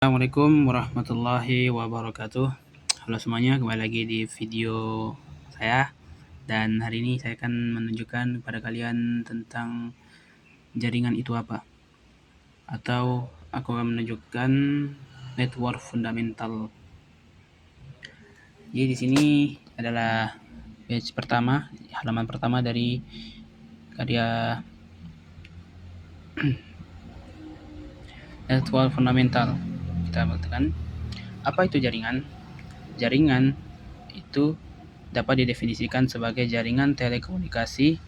Assalamualaikum warahmatullahi wabarakatuh. Halo semuanya, kembali lagi di video saya. Dan hari ini saya akan menunjukkan kepada kalian tentang jaringan itu apa. Atau aku akan menunjukkan network fundamental. Jadi di sini adalah page pertama, halaman pertama dari karya network fundamental. Kita bacakan. Apa itu jaringan? Jaringan itu dapat didefinisikan sebagai jaringan telekomunikasi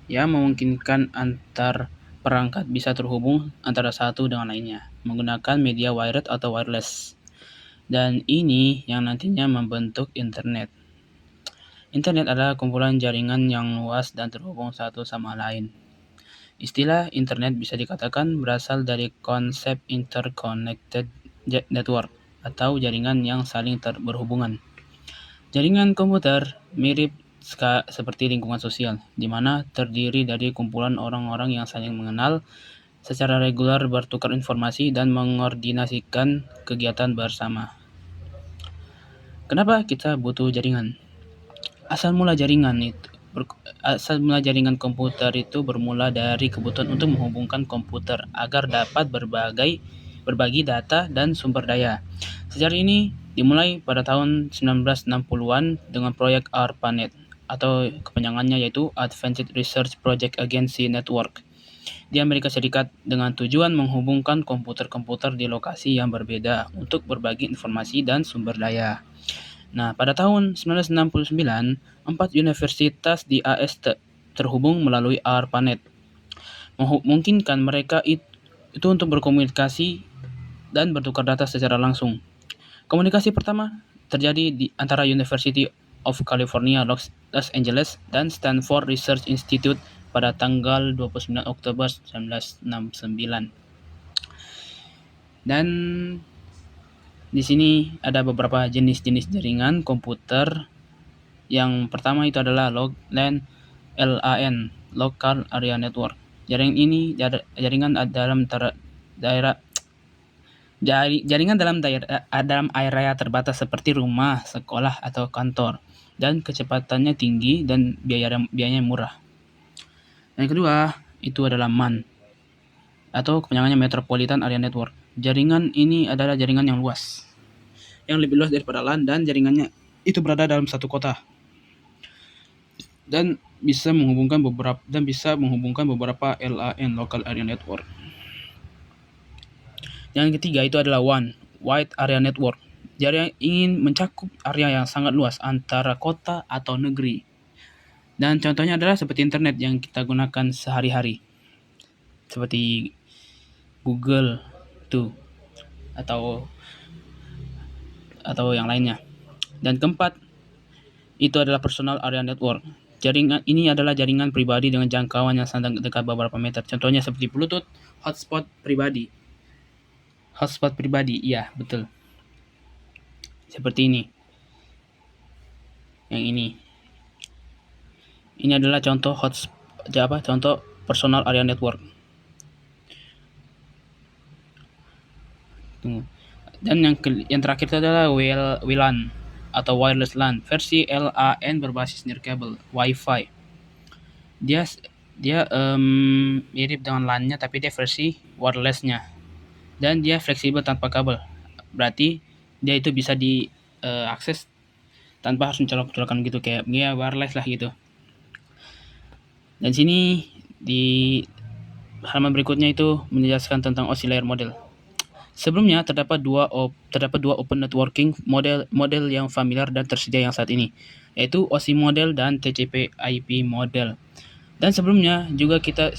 yang memungkinkan antar perangkat bisa terhubung antara satu dengan lainnya menggunakan media wired atau wireless. Dan ini yang nantinya membentuk internet. Internet adalah kumpulan jaringan yang luas dan terhubung satu sama lain. Istilah internet bisa dikatakan berasal dari konsep interconnected network atau jaringan yang saling berhubungan. Jaringan komputer mirip seperti lingkungan sosial, di mana terdiri dari kumpulan orang-orang yang saling mengenal, secara reguler bertukar informasi dan mengordinasikan kegiatan bersama. Kenapa kita butuh jaringan? Asal mula jaringan komputer itu bermula dari kebutuhan untuk menghubungkan komputer agar dapat berbagi data dan sumber daya. Sejarah ini dimulai pada tahun 1960-an dengan proyek ARPANET atau kepanjangannya yaitu Advanced Research Project Agency Network di Amerika Serikat dengan tujuan menghubungkan komputer-komputer di lokasi yang berbeda untuk berbagi informasi dan sumber daya. Nah, pada tahun 1969, 4 universitas di AS terhubung melalui ARPANET, memungkinkan mereka itu untuk berkomunikasi dan bertukar data secara langsung. Komunikasi pertama terjadi di antara University of California, Los Angeles, dan Stanford Research Institute pada tanggal 29 Oktober 1969. Dan di sini ada beberapa jenis-jenis jaringan komputer. Yang pertama itu adalah LAN, Local Area Network. Jaringan dalam area terbatas seperti rumah, sekolah, atau kantor, dan kecepatannya tinggi dan biayanya murah. Yang kedua itu adalah MAN atau kepanjangannya Metropolitan Area Network. Jaringan ini adalah jaringan yang luas, yang lebih luas daripada LAN, dan jaringannya itu berada dalam satu kota dan bisa menghubungkan beberapa LAN, Local Area Network. Yang ketiga itu adalah Wide Area Network. Jaringan ingin mencakup area yang sangat luas antara kota atau negeri. Dan contohnya adalah seperti internet yang kita gunakan sehari-hari, seperti Google atau yang lainnya. Dan keempat itu adalah Personal Area Network. Jaringan ini adalah jaringan pribadi dengan jangkauan yang sangat dekat beberapa meter. Contohnya seperti Bluetooth, hotspot pribadi. Iya, betul. Seperti ini. Yang ini. Ini adalah contoh contoh Personal Area Network. Dan yang terakhir itu adalah WLAN atau wireless LAN, versi LAN berbasis nirkabel, Wi-Fi. Dia mirip dengan LAN-nya, tapi dia versi wireless-nya. Dan dia fleksibel tanpa kabel. Berarti dia itu bisa diakses tanpa harus mencolok-colokan gitu, kayak wireless lah gitu. Dan sini di halaman berikutnya itu menjelaskan tentang oscillator model. Sebelumnya terdapat dua open networking model yang familiar dan tersedia yang saat ini, yaitu OSI model dan TCP/IP model. Dan sebelumnya juga kita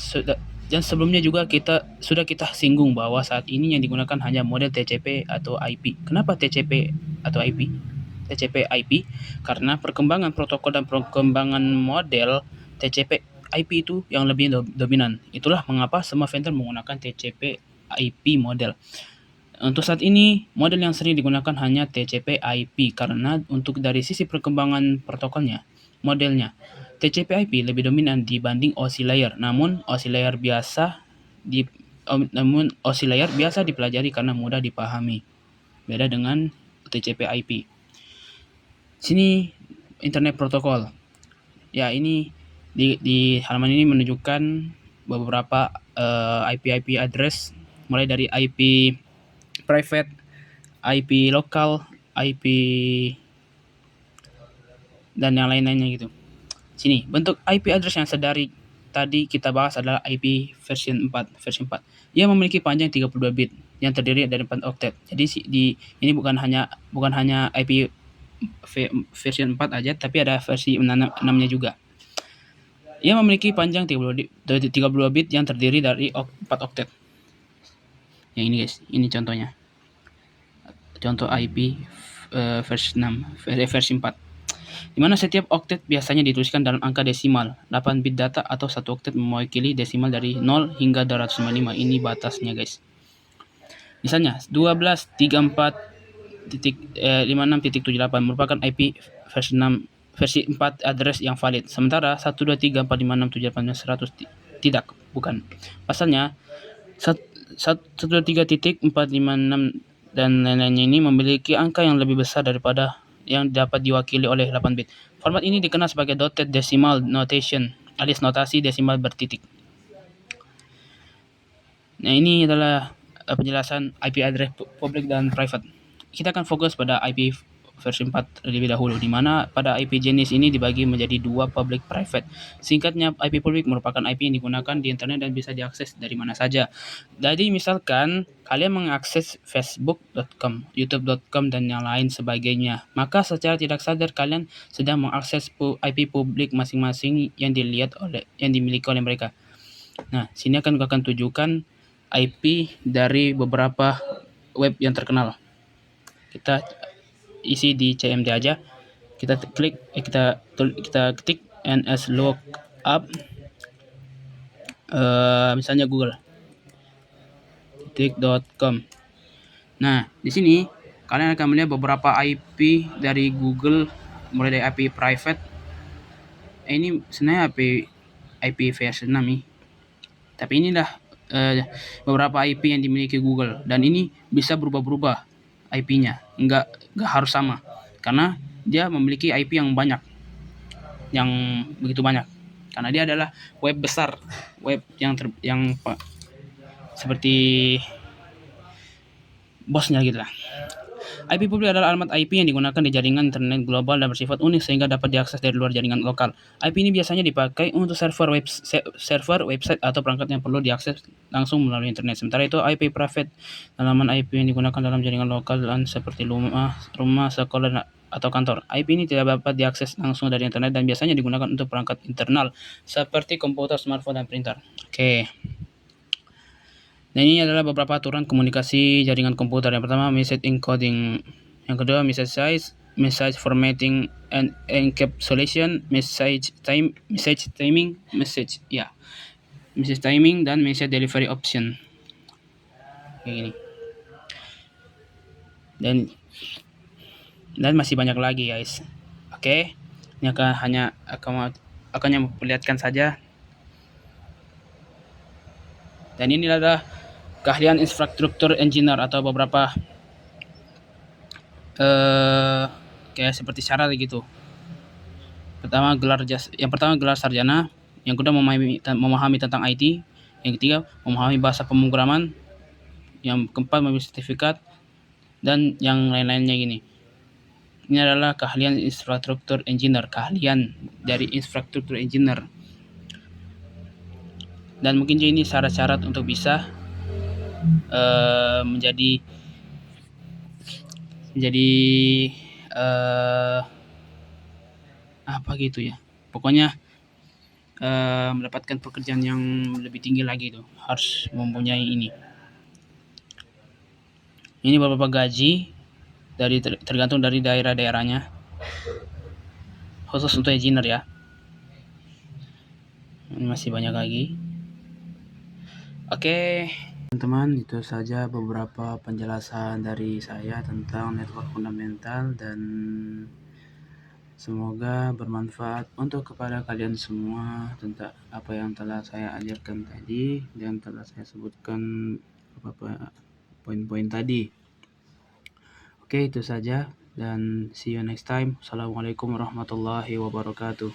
sudah singgung bahwa saat ini yang digunakan hanya model TCP atau IP. Kenapa TCP atau IP? TCP/IP karena perkembangan protokol dan perkembangan model TCP/IP itu yang lebih dominan. Itulah mengapa semua vendor menggunakan TCP/IP model. Untuk saat ini, model yang sering digunakan hanya TCP/IP karena untuk dari sisi perkembangan protokolnya, modelnya TCP/IP lebih dominan dibanding OSI layer. Namun OSI layer biasa namun OSI layer biasa dipelajari karena mudah dipahami. Beda dengan TCP/IP. Sini Internet Protocol. Ya, ini di halaman ini menunjukkan beberapa IP address, mulai dari IP private, IP lokal, IP dan yang lain-lainnya gitu. Sini, bentuk IP address yang tadi kita bahas adalah IP version 4. Ia memiliki panjang 32 bit yang terdiri dari 4 oktet. Jadi ini bukan hanya IP version 4 aja, tapi ada versi 6-nya juga. Ia memiliki panjang 32 bit yang terdiri dari 4 oktet. Yang ini guys, ini contohnya. Contoh IP versi 4. Di mana setiap oktet biasanya dituliskan dalam angka desimal. 8 bit data atau 1 oktet mewakili desimal dari 0 hingga 255. Ini batasnya guys. Misalnya 12.34.56.78 merupakan IP versi 4 address yang valid. Sementara 123.456.78.100 tidak, bukan. Pasalnya 123.456 dan lain-lainnya ini memiliki angka yang lebih besar daripada yang dapat diwakili oleh 8 bit. Format ini dikenal sebagai dotted decimal notation, alias notasi desimal bertitik. Nah, ini adalah penjelasan IP address public dan private. Kita akan fokus pada IP versi 4 terlebih dahulu, di mana pada IP jenis ini dibagi menjadi 2 public private. Singkatnya, IP public merupakan IP yang digunakan di internet dan bisa diakses dari mana saja. Jadi misalkan kalian mengakses facebook.com, youtube.com, dan yang lain sebagainya, maka secara tidak sadar kalian sedang mengakses IP publik masing-masing yang dimiliki oleh mereka. Nah, sini akan tunjukkan IP dari beberapa web yang terkenal. Kita isi di CMD aja. Kita ketik nslookup, misalnya google.com. Nah, di sini kalian akan melihat beberapa IP dari Google, mulai dari IP private. Ini sebenarnya IP versi 6 nih. Tapi inilah beberapa IP yang dimiliki Google, dan ini bisa berubah-berubah IP-nya, nggak harus sama, karena dia memiliki IP yang begitu banyak, karena dia adalah web besar, web yang seperti bosnya gitu lah. IP publik adalah alamat IP yang digunakan di jaringan internet global dan bersifat unik sehingga dapat diakses dari luar jaringan lokal. IP ini biasanya dipakai untuk server website atau perangkat yang perlu diakses langsung melalui internet. Sementara itu, IP private alamat IP yang digunakan dalam jaringan lokal seperti rumah, sekolah, atau kantor. IP ini tidak dapat diakses langsung dari internet dan biasanya digunakan untuk perangkat internal seperti komputer, smartphone, dan printer. Oke. Nah, ini adalah beberapa aturan komunikasi jaringan komputer. Yang pertama, message encoding. Yang kedua, message size, message formatting and encapsulation, message timing, message timing, dan message delivery option. Kayak gini. Dan masih banyak lagi, guys. Oke. Ini akan memperlihatkan saja. Dan ini adalah keahlian infrastruktur engineer atau beberapa kayak seperti syarat gitu. Yang pertama gelar sarjana, yang kedua memahami tentang IT, yang ketiga memahami bahasa pemrograman, yang keempat memiliki sertifikat, dan yang lain-lainnya gini. Ini adalah keahlian infrastruktur engineer, keahlian dari infrastruktur engineer. Dan mungkin ini syarat-syarat untuk bisa menjadi apa gitu ya. Pokoknya mendapatkan pekerjaan yang lebih tinggi lagi itu harus mempunyai ini. Ini beberapa gaji tergantung dari daerah-daerahnya. Khusus untuk engineer ya. Ini masih banyak lagi. Oke, teman-teman, itu saja beberapa penjelasan dari saya tentang network fundamental, dan Semoga bermanfaat untuk kepada kalian semua tentang apa yang telah saya ajarkan tadi dan telah saya sebutkan beberapa poin-poin tadi. Oke, itu saja dan see you next time. Assalamualaikum warahmatullahi wabarakatuh.